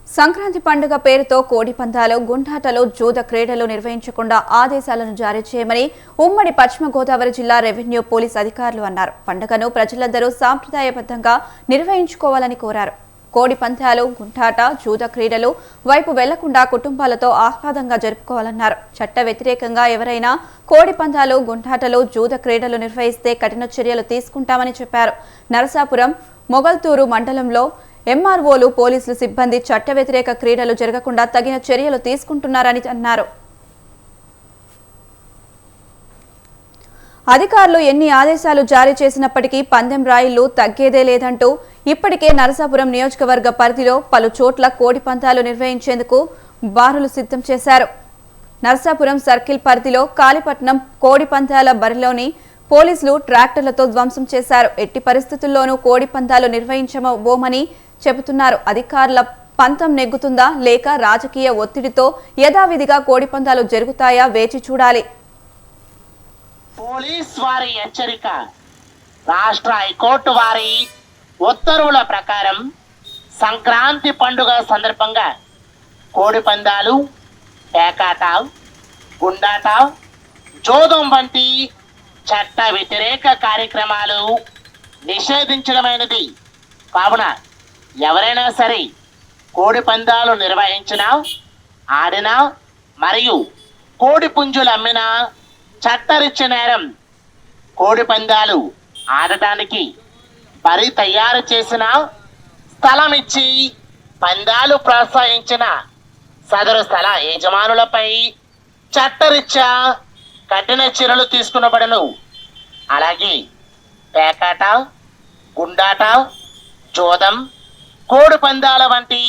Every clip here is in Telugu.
సంక్రాంతి పండుగ పేరుతో కోడి పందాలు, గుండాటలు, జూద క్రీడలు నిర్వహించకుండా ఆదేశాలను జారీ చేయమని ఉమ్మడి పశ్చిమ గోదావరి జిల్లా రెవెన్యూ పోలీస్ అధికారులు అన్నారు. పండుగను ప్రజలందరూ సాంప్రదాయబద్ధంగా నిర్వహించుకోవాలని కోరారు. కోడి పందాలు, గుండాట, జూద క్రీడలు వైపు వెళ్లకుండా కుటుంబాలతో ఆహ్లాదంగా జరుపుకోవాలన్నారు. చట్ట వ్యతిరేకంగా ఎవరైనా కోడి పందాలు, గుండాటలు, జూద క్రీడలు నిర్వహిస్తే కఠిన చర్యలు తీసుకుంటామని చెప్పారు. నరసాపురం, మొగల్తూరు మండలంలో ఎంఆర్ఓలు, పోలీసులు సిబ్బంది చట్ట వ్యతిరేక క్రీడలు జరగకుండా తగిన చర్యలు తీసుకుంటున్నారని అన్నారు. అధికారులు ఎన్ని ఆదేశాలు జారీ చేసినప్పటికీ పందెం రాయిళ్లు తగ్గేదే లేదంటూ ఇప్పటికే నరసాపురం నియోజకవర్గ పరిధిలో పలు చోట్ల కోడి పందాలు నిర్వహించేందుకు బారులు సిద్ధం చేశారు. నరసాపురం సర్కిల్ పరిధిలో కాళీపట్నం కోడి పందాల బరిలోని పోలీసులు ట్రాక్టర్లతో ధ్వంసం చేశారు. ఎట్టి పరిస్థితుల్లోనూ కోడి పందాలు నిర్వహించబోమని చెబుతున్నారు. అధికారుల పంతం నెగ్గుతుందా లేక రాజకీయ ఒత్తిడితో యథావిధిగా కోడి పందాలు జరుగుతాయా వేచి చూడాలి. పోలీస్ వారి హెచ్చరిక. రాష్ట్ర హైకోర్టు వారి ఉత్తర్వుల ప్రకారం సంక్రాంతి పండుగ సందర్భంగా కోడి పందాలు, పేకాట, గుండాట, జోదం వంటి చట్ట వ్యతిరేక కార్యక్రమాలు నిషేధించడమైనది. కావున ఎవరైనా సరే కోడి పందాలు నిర్వహించినా, ఆడినా మరియు కోడి పుంజులు అమ్మినా చట్టరీత్యా నేరం. కోడి పందాలు ఆడటానికి బరి తయారు చేసిన, స్థలం ఇచ్చి పందాలు ప్రోత్సహించిన సదరు స్థల యజమానులపై చట్టరీత్యా కఠిన చర్యలు తీసుకునబడను. అలాగే పేకాట, గుండాట, జోదం, కోడి పందాల వంటి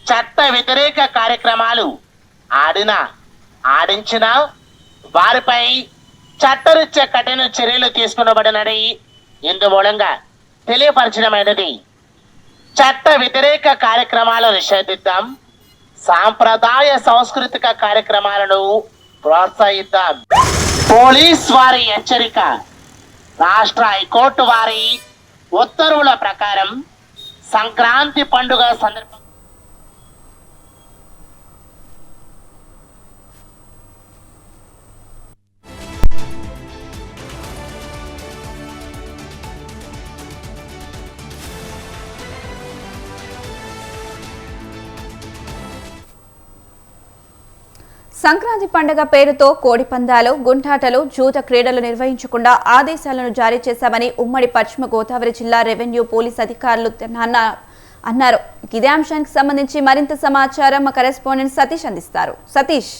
చట్ట వ్యతిరేక కార్యక్రమాలు ఆడినా, ఆడించిన వారిపై చట్టరీత్యా కఠిన చర్యలు తీసుకునబడినని ఇందు మూలంగా తెలియపరచడమైనది. చట్ట వ్యతిరేక కార్యక్రమాలు నిషేధిద్దాం, సాంప్రదాయ సాంస్కృతిక కార్యక్రమాలను ప్రోత్సహిద్దాం. పోలీస్ వారి హెచ్చరిక. రాష్ట్ర హైకోర్టు వారి ఉత్తర్వుల ప్రకారం సంక్రాంతి పండుగ సందర్భంగా సంక్రాంతి పండుగ పేరుతో కోడి పందాలు, గుండాటలు, జూద క్రీడలు నిర్వహించకుండా ఆదేశాలను జారీ చేశామని ఉమ్మడి పశ్చిమ గోదావరి జిల్లా రెవెన్యూ పోలీస్ అధికారులు అన్నారు. ఇదే అంశానికి సంబంధించి మరింత సమాచారం మా కరెస్పాండెంట్ సతీష్ అందిస్తారు. సతీష్.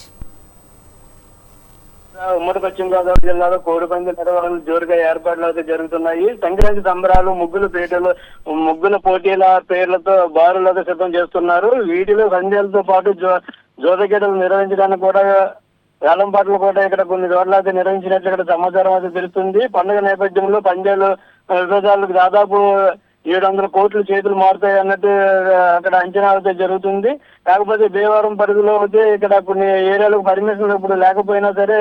ఉమ్మడి పశ్చిమ గోదావరి జిల్లాలో కోడి పందాల నిర్వహణలు జోరుగా ఏర్పాట్లు అయితే జరుగుతున్నాయి. సంక్రాంతి సంబరాలు, ముగ్గుల పోటీల పేర్లతో బారులు అయితే సిద్ధం చేస్తున్నారు. వీటిలో సంధ్యలతో పాటు జోదగేటలు నిర్వహించడానికి కూడా వేలంపాట్లు కూడా ఇక్కడ కొన్ని చోట్ల అయితే నిర్వహించినట్లు ఇక్కడ సమాచారం అయితే తెలుస్తుంది. పండుగ నేపథ్యంలో పందాలు విభేదాలకు దాదాపు 700 కోట్లు చేతులు మారుతాయి అన్నట్టు అక్కడ అంచనా అయితే జరుగుతుంది. కాకపోతే భీమవరం పరిధిలో అయితే ఇక్కడ కొన్ని ఏరియాలకు పర్మిషన్ ఇప్పుడు లేకపోయినా సరే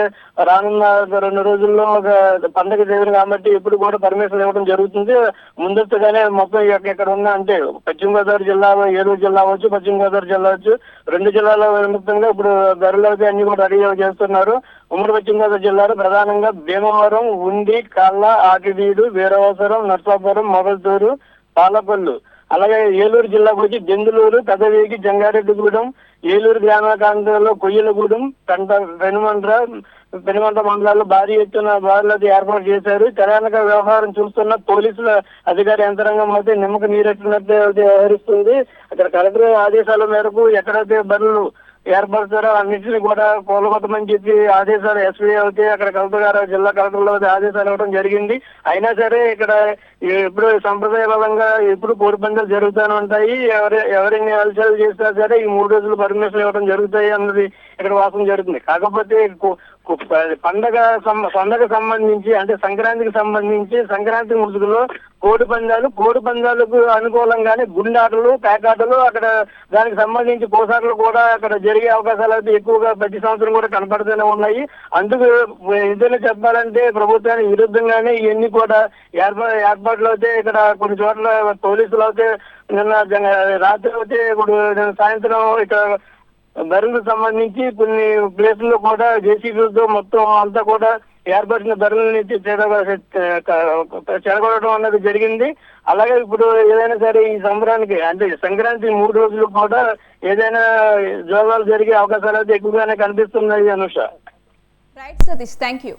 రానున్న 2 రోజుల్లో ఒక పండుగ చేయాలి కాబట్టి ఇప్పుడు కూడా పర్మిషన్ ఇవ్వడం జరుగుతుంది. ముందస్తుగానే మొత్తం ఇక్కడ ఉన్న అంటే పశ్చిమ గోదావరి జిల్లా, ఏలూరు జిల్లా అవచ్చు, పశ్చిమ గోదావరి జిల్లా అవచ్చు, 2 జిల్లాల విముక్తంగా ఇప్పుడు ధరలు అయితే అన్ని కూడా రెడీ చేస్తున్నారు. ఉమ్మడి పశ్చిమ గోదావరి జిల్లాలో ప్రధానంగా భీమవరం, ఉండి, కాళ్ళ, ఆకివీడు, వీరవసరం, నర్సాపురం, మొగల్తూరు, పాలపల్లు, అలాగే ఏలూరు జిల్లాకు వచ్చి దెందులూరు, పెదవేగి, జంగారెడ్డిగూడెం, ఏలూరు గ్రామ ప్రాంతాల్లో కొయ్యలగూడెం, పెనుమంట మండలాల్లో భారీ ఎత్తున బారులు ఏర్పాటు చేశారు. తెలంగాణ వ్యవహారం చూస్తున్న పోలీసుల అధికార యంత్రాంగం అయితే నిమ్మక నీరెట్టినట్టు వ్యవహరిస్తుంది. అక్కడ కలెక్టర్ ఆదేశాల మేరకు ఎక్కడైతే బరులు ఏర్పడతారో అన్నింటినీ కూడా కూలగొట్టమని చెప్పి ఆదేశాలు ఎస్పీ అయితే అక్కడ కలెక్టర్ గారు, జిల్లా కలెక్టర్లో ఆదేశాలు ఇవ్వడం జరిగింది. అయినా సరే ఇక్కడ ఎప్పుడు సంప్రదాయబద్ధంగా ఎప్పుడు కోడి పందాలు జరుగుతూనే ఉంటాయి. ఎవరిని అలసలు చేసినా సరే ఈ 3 రోజులు పర్మిషన్ ఇవ్వడం జరుగుతాయి అన్నది ఇక్కడ వాసం జరుగుతుంది. కాకపోతే పండగ సంబంధించి అంటే సంక్రాంతికి సంబంధించి సంక్రాంతి ముసుగులో కోడి పందాలకు అనుకూలంగానే గుండాటలు పేకాటలు అక్కడ దానికి సంబంధించి కోసాటలు కూడా అక్కడ జరిగే అవకాశాలు అయితే ఎక్కువగా ప్రతి సంవత్సరం కూడా కనపడుతూనే ఉన్నాయి. అందుకు ఏదైనా చెప్పాలంటే ప్రభుత్వానికి విరుద్ధంగానే ఇవన్నీ కూడా ఏర్పాట్లు అయితే ఇక్కడ కొన్ని చోట్ల పోలీసులు అయితే నిన్న రాత్రి అయితే ఇప్పుడు సాయంత్రం ఇక్కడ బరువులకు సంబంధించి కొన్ని ప్లేసుల్లో కూడా జేసీబీలతో మొత్తం అంతా కూడా ఏర్పడిన బరువులని చెడగొట్టడం అన్నది జరిగింది. అలాగే ఇప్పుడు ఏదైనా సరే ఈ సంబరానికి అంటే సంక్రాంతి 3 రోజులు కూడా ఏదైనా జోగాలు జరిగే అవకాశాలు అయితే ఎక్కువగానే కనిపిస్తున్నాయి. Anusha. Right Satish, thank you.